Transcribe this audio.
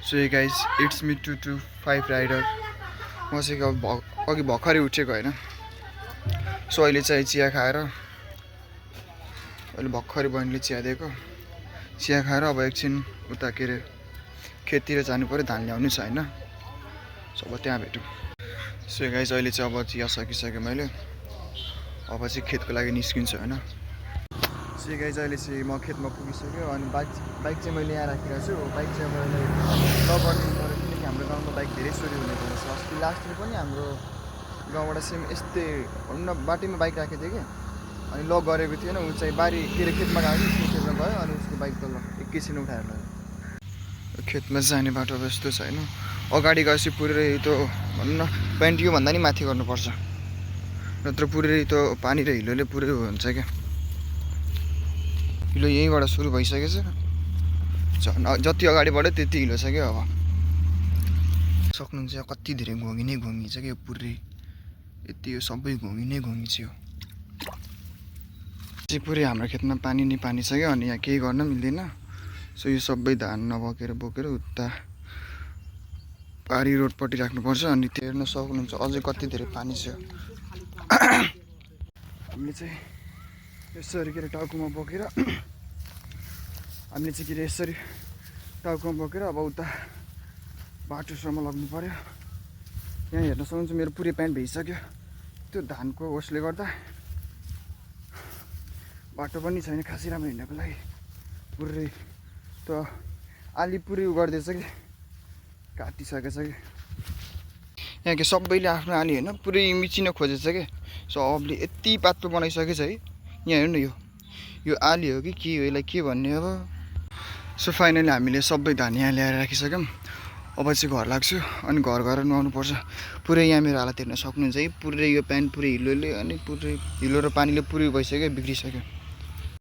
So hey guys it's me 225 rider. म चाहिँ अघि भर्खरै उठेको होइन। सो अहिले चाहिँ चिया खाएर अहिले भर्खरै बहिनीले चिया दिएको। चिया खाएर अब एकछिन उता के अरे खेततिर जानु पऱ्यो, धान ल्याउनु छ होइन। सो अब त्यहाँ भेटौँ। सो गाइज अहिले चाहिँ अब चिया सकिसकेँ मैले। अब चाहिँ खेतको लागि निस्किन्छु होइन। सो गाइज अहिले चाहिँ म खेतमा पुगिसक्यो अनि बाइक चाहिँ मैले यहाँ राखिरहेको छु। बाइक चाहिँ मैले लगर्नु पऱ्यो किनकि हाम्रो गाउँमा बाइक धेरै चोरी हुने गर्छ। अस्ति लास्ट इयर पनि हाम्रो गाउँबाट सेम यस्तै हुन्न, बाटैमा बाइक राखेको थियो कि अनि लक गरेको थिएन। ऊ चाहिँ बारी के अरे खेतमा गएको थियो, खेतमा गयो अनि उसको बाइक त एकैछिन उठाएर लग्यो। खेतमा जाने बाटो अब यस्तो छ होइन। अगाडि गएपछि पुरै त्यो भनौँ न पेन्ट योभन्दा नि माथि गर्नुपर्छ, नत्र पुरै त्यो पानी र हिलोले पुरै हुन्छ क्या। हिलो यहीँबाट सुरु भइसकेछ, जति अगाडि बढ्यो त्यति हिलो छ क्या। अब सक्नुहुन्छ कति धेरै घोगी नै घोगी छ क्या पुरै, यति यो सबै घोगी नै घोगी छ। यो चाहिँ पुरै हाम्रो खेतमा पानी नै पानी छ क्या। अनि यहाँ केही गर्न मिल्दैन। सो यो सबै धान नबोकेर उता पारी रोडपट्टि राख्नुपर्छ। अनि त्यो हेर्न सक्नुहुन्छ अझै कति धेरै पानी छ। हामीले चाहिँ यसरी के अरे टाउकोमा बोकेर हामीले चाहिँ के अरे यसरी टाउकोमा बोकेर अब उता बाटोसम्म लग्नु पऱ्यो। यहाँ हेर्न सक्नुहुन्छ मेरो पुरै प्यान्ट भिजिसक्यो त्यो धानको ओसले गर्दा। बाटो पनि छैन खासै राम्रो हिँड्नको लागि। पुरै त आली पुरै उ गर्दैछ कि काटिसकेछ कि यहाँ के सबैले आफ्नो आली होइन पुरै मिचिन खोजेछ कि। सो अबले यति पातलो बनाइसकेछ है। यहाँ हेर्नु यो आली हो कि के हो, यसलाई के भन्ने अब। सो फाइनली हामीले सबै धान यहाँ ल्याएर राखिसक्यौँ। अब चाहिँ घर लाग्छु अनि घर गएर नुहाउनु पर्छ। पुरै यहाँ मेरो हालत हेर्न सक्नुहुन्छ है। पुरै यो प्यान्ट पुरै हिलोले अनि पुरै हिलो र पानीले पुरै भइसक्यो, बिग्रिसक्यो।